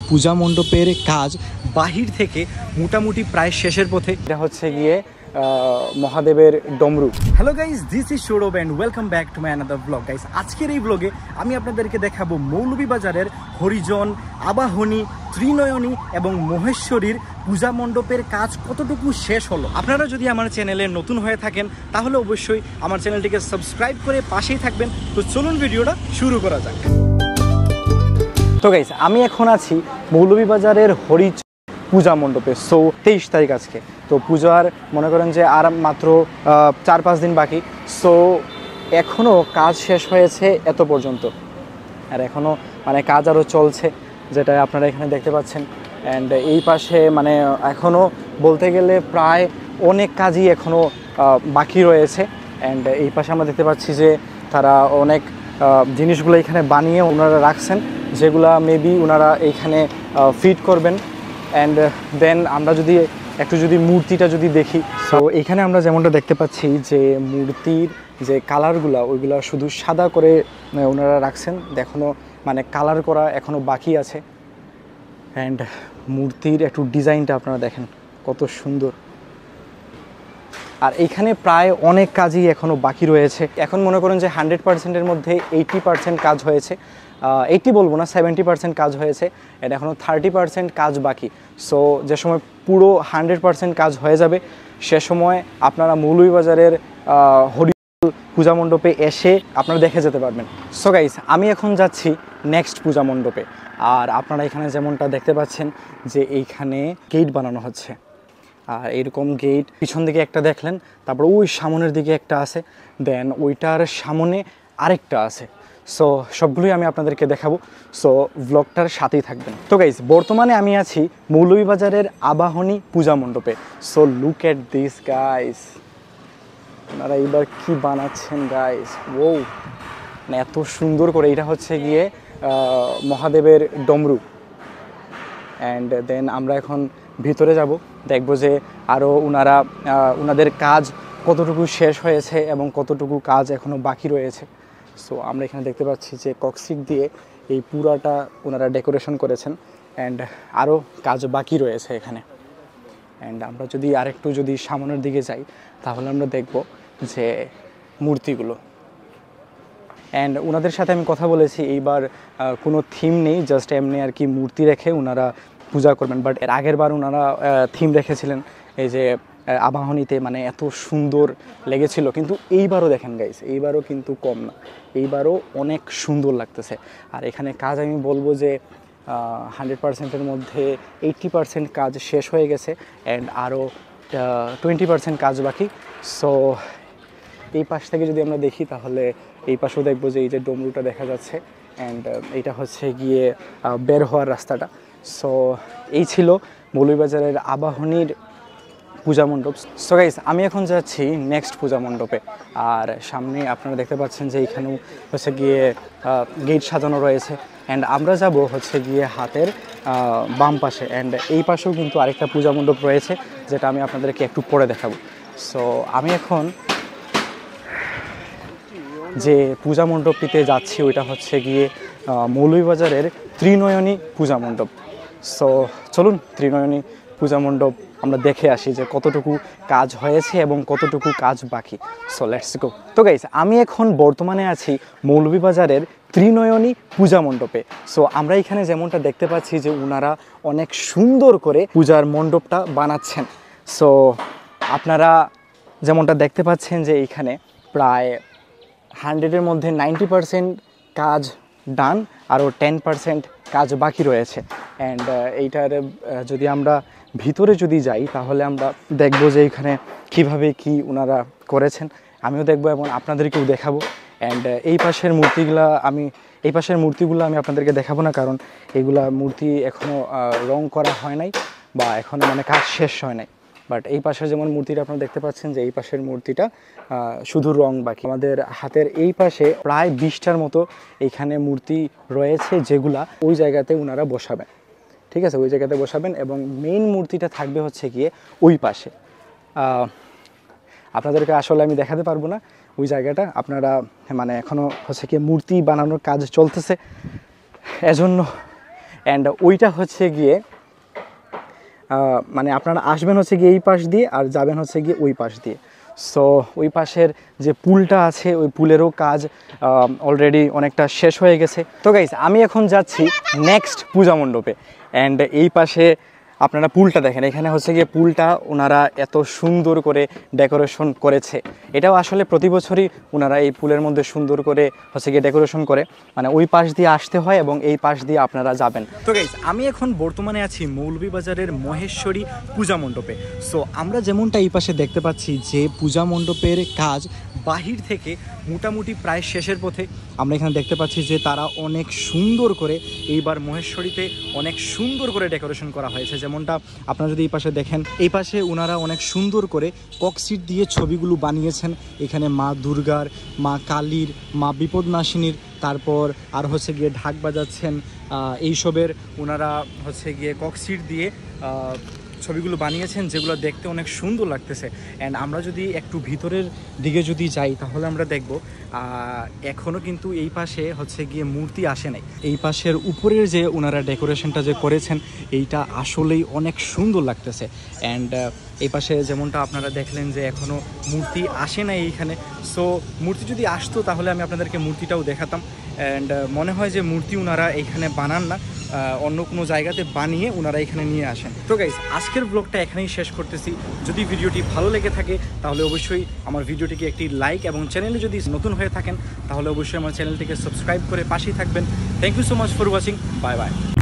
পূজা মণ্ডপের কাজ বাহির থেকে মোটামুটি প্রায় শেষের পথে। এটা হচ্ছে গিয়ে মহাদেবের ডমরু। Hello guys, this is Sourav and welcome back to my another blog. Guys, আজকের এই ব্লগে আমি আপনাদেরকে দেখাবো মৌলভীবাজারের হরিজন, আবাহনী, ত্রিনয়নী এবং মহেশ্বরীর পূজা মণ্ডপের কাজ কতটুকু শেষ হলো। আপনারা যদি আমার চ্যানেলে নতুন হয়ে থাকেন তাহলে অবশ্যই আমার চ্যানেলটিকে সাবস্ক্রাইব করে পাশেই থাকবেন। তো চলুন ভিডিওটা শুরু করা যাক। তো গাইস, আমি এখন আছি মৌলভীবাজারের হরিজন পূজা মণ্ডপে। সো 23 তারিখ আজকে, তো পূজার মনে করেন যে আর মাত্র 4-5 দিন বাকি। সো এখনও কাজ শেষ হয়েছে এত পর্যন্ত, আর এখনও মানে কাজ আরও চলছে, যেটা আপনারা এখানে দেখতে পাচ্ছেন। অ্যান্ড এই পাশে মানে এখনও বলতে গেলে প্রায় অনেক কাজই এখনও বাকি রয়েছে। অ্যান্ড এই পাশে আমরা দেখতে পাচ্ছি যে তারা অনেক জিনিসগুলো এখানে বানিয়ে ওনারা রাখছেন, যেগুলা মেবি ওনারা এইখানে ফিট করবেন। অ্যান্ড দেন আমরা যদি একটু মূর্তিটা যদি দেখি, তো এখানে আমরা যেমনটা দেখতে পাচ্ছি যে মূর্তির যে কালারগুলা ওইগুলা শুধু সাদা করে ওনারা রাখছেন, এখনও মানে কালার করা এখনও বাকি আছে। অ্যান্ড মূর্তির একটু ডিজাইনটা আপনারা দেখেন কত সুন্দর। আর এইখানে প্রায় অনেক কাজই এখনও বাকি রয়েছে। এখন মনে করেন যে 100%-এর মধ্যে 80% কাজ হয়েছে, 80 বলবো না, 70% কাজ হয়েছে। এটা এখনও 30% কাজ বাকি। সো যে সময় পুরো 100% কাজ হয়ে যাবে, সে সময় আপনারা মৌলভীবাজারের হরিজন পূজা মণ্ডপে এসে আপনারা দেখে যেতে পারবেন। সো গাইস, আমি এখন যাচ্ছি নেক্সট পূজা মণ্ডপে। আর আপনারা এখানে যেমনটা দেখতে পাচ্ছেন যে এইখানে গেট বানানো হচ্ছে। আর এরকম গেট পিছন দিকে একটা দেখলেন, তারপর ওই সামনের দিকে একটা আছে, দেন ওইটার সামনে আরেকটা আছে। সো সবগুলোই আমি আপনাদেরকে দেখাবো। সো ব্লগটার সাথেই থাকবেন। তো গাইস, বর্তমানে আমি আছি মৌলভীবাজারের আবাহনী পূজা মণ্ডপে। So look at this guys, আপনারা এইবার কি বানাচ্ছেন গাইস, ও মানে এত সুন্দর করে। এটা হচ্ছে গিয়ে মহাদেবের ডমরু। অ্যান্ড দেন আমরা এখন ভিতরে যাব, দেখব যে আরও ওনাদের কাজ কতটুকু শেষ হয়েছে এবং কতটুকু কাজ এখনও বাকি রয়েছে। সো আমরা এখানে দেখতে পাচ্ছি যে কক্সিট দিয়ে এই পুরাটা ওনারা ডেকোরেশন করেছেন। অ্যান্ড আরও কাজ বাকি রয়েছে এখানে। অ্যান্ড আমরা যদি আরেকটু সামনের দিকে যাই তাহলে আমরা দেখব যে মূর্তিগুলো। অ্যান্ড ওনাদের সাথে আমি কথা বলেছি, এইবার কোনো থিম নেই, জাস্ট এমনি আর কি মূর্তি রেখে ওনারা পূজা করবেন। বাট এর আগের বার ওনারা থিম রেখেছিলেন এই যে আবাহনীতে, মানে এত সুন্দর লেগেছিল। কিন্তু এইবারও দেখেন গাইস, এইবারও কিন্তু কম না, এইবারও অনেক সুন্দর লাগতেছে। আর এখানে কাজ আমি বলবো যে 100%-এর মধ্যে 80% কাজ শেষ হয়ে গেছে, অ্যান্ড আরও 20% কাজ বাকি। সো এই পাশ থেকে যদি আমরা দেখি তাহলে এই পাশেও দেখবো যে এই যে ডমরুটা দেখা যাচ্ছে। অ্যান্ড এইটা হচ্ছে গিয়ে বের হওয়ার রাস্তাটা। সো এই ছিল মৌলভীবাজারের আবাহনীর পূজা মণ্ডপ। সো গাইস, আমি এখন যাচ্ছি নেক্সট পূজা মণ্ডপে। আর সামনে আপনারা দেখতে পাচ্ছেন যে এখানেও হচ্ছে গিয়ে গেট সাজানো রয়েছে। অ্যান্ড আমরা যাব হচ্ছে গিয়ে হাতের বাম পাশে। অ্যান্ড এই পাশেও কিন্তু আরেকটা পূজা মণ্ডপ রয়েছে, যেটা আমি আপনাদেরকে একটু পরে দেখাবো। সো আমি এখন যে পূজা মণ্ডপটিতে যাচ্ছি ওইটা হচ্ছে গিয়ে মৌলভীবাজারের ত্রিনয়নী পূজা মণ্ডপ। সো চলুন ত্রিনয়নী পূজা মণ্ডপ আমরা দেখে আসি যে কতটুকু কাজ হয়েছে এবং কতটুকু কাজ বাকি। So let's go. তো গাইস, আমি এখন বর্তমানে আছি মৌলভীবাজারের ত্রিনয়নী পূজা মণ্ডপে। সো আমরা এখানে যেমনটা দেখতে পাচ্ছি যে ওনারা অনেক সুন্দর করে পূজার মণ্ডপটা বানাচ্ছেন। সো আপনারা যেমনটা দেখতে পাচ্ছেন যে এইখানে প্রায় 100-এর মধ্যে 90% কাজ ডান, আরও 10% কাজ বাকি রয়েছে। অ্যান্ড এইটার যদি আমরা ভিতরে যাই তাহলে আমরা দেখব যে এখানে কিভাবে কি ওনারা করেছেন, আমিও দেখব এবং আপনাদেরকেও দেখাবো। অ্যান্ড এই পাশের মূর্তিগুলো আমি আপনাদেরকে দেখাবো না, কারণ এগুলা মূর্তি এখনও রং করা হয় নাই বা এখনও মানে কাজ শেষ হয় নাই। বাট এই পাশের যেমন মূর্তিটা আপনারা দেখতে পাচ্ছেন যে এই পাশের মূর্তিটা শুধু রং বাকি। আমাদের হাতের এই পাশে প্রায় 20টার মতো এইখানে মূর্তি রয়েছে, যেগুলা ওই জায়গাতে ওনারা বসাবেন। ঠিক আছে, ওই জায়গাতে বসাবেন এবং মেইন মূর্তিটা থাকবে হচ্ছে গিয়ে ওই পাশে। আপনাদেরকে আসলে আমি দেখাতে পারবো না ওই জায়গাটা, আপনারা মানে এখনও হচ্ছে গিয়ে মূর্তি বানানোর কাজ চলতেছে, এজন্য অ্যান্ড ওইটা হচ্ছে গিয়ে মানে আপনারা আসবেন হচ্ছে গিয়ে এই পাশ দিয়ে আর যাবেন হচ্ছে গিয়ে ওই পাশ দিয়ে। সো ওই পাশের যে পুলটা আছে ওই পুলেরও কাজ অলরেডি অনেকটা শেষ হয়ে গেছে। তো গাইস আমি এখন যাচ্ছি নেক্সট পূজা মণ্ডপে, অ্যান্ড এই পাশে আপনারা পুলটা দেখেন, এখানে হচ্ছে গিয়ে পুলটা ওনারা এত সুন্দর করে ডেকোরেশন করেছে। এটাও আসলে প্রতি বছরই ওনারা এই পুলের মধ্যে সুন্দর করে হচ্ছে গিয়ে ডেকোরেশন করে, মানে ওই পাশ দিয়ে আসতে হয় এবং এই পাশ দিয়ে আপনারা যাবেন। তো গাইস আমি এখন বর্তমানে আছি মৌলভীবাজারের মহেশ্বরী পূজা মণ্ডপে। সো আমরা যেমনটা এই পাশে দেখতে পাচ্ছি যে পূজা মণ্ডপের কাজ বাহির থেকে মোটামুটি প্রায় শেষের পথে। আমরা এখানে দেখতে পাচ্ছি যে তারা অনেক সুন্দর করে এইবার মহেশ্বরীতে অনেক সুন্দর করে ডেকোরেশন করা হয়েছে। যেমনটা আপনারা যদি এই পাশে দেখেন, এই পাশে ওনারা অনেক সুন্দর করে ককশিট দিয়ে ছবিগুলো বানিয়েছেন। এখানে মা দুর্গার, মা কালীর, মা বিপদনাশিনীর, তারপর আর হচ্ছে গিয়ে ঢাক বাজাচ্ছেন, এইসবের ওনারা হচ্ছে গিয়ে ককশিট দিয়ে ছবিগুলো বানিয়েছেন, যেগুলো দেখতে অনেক সুন্দর লাগতেছে। অ্যান্ড আমরা যদি একটু ভিতরের দিকে যদি যাই তাহলে আমরা দেখব এখনও কিন্তু এই পাশে হচ্ছে গিয়ে মূর্তি আসে নাই। এই পাশের উপরের যে ওনারা ডেকোরেশনটা যে করেছেন এইটা আসলেই অনেক সুন্দর লাগতেছে। অ্যান্ড এই পাশে যেমনটা আপনারা দেখলেন যে এখনও মূর্তি আসে নাই এইখানে। সো মূর্তি যদি আসতো তাহলে আমি আপনাদেরকে মূর্তিটাও দেখাতাম। অ্যান্ড মনে হয় যে মূর্তি ওনারা এইখানে বানান না, অন্য কোনো জায়গাতে বানিয়ে ওনারা এখানে নিয়ে আসেন। তো গাইস আজকের ব্লগটা এখানেই শেষ করতেছি। যদি ভিডিওটি ভালো লেগে থাকে তাহলে অবশ্যই আমার ভিডিওটিকে একটি লাইক, এবং চ্যানেলে যদি নতুন হয়ে থাকেন তাহলে অবশ্যই আমার চ্যানেলটিকে সাবস্ক্রাইব করে পাশেই থাকবেন। Thank you so much for watching. Bye by.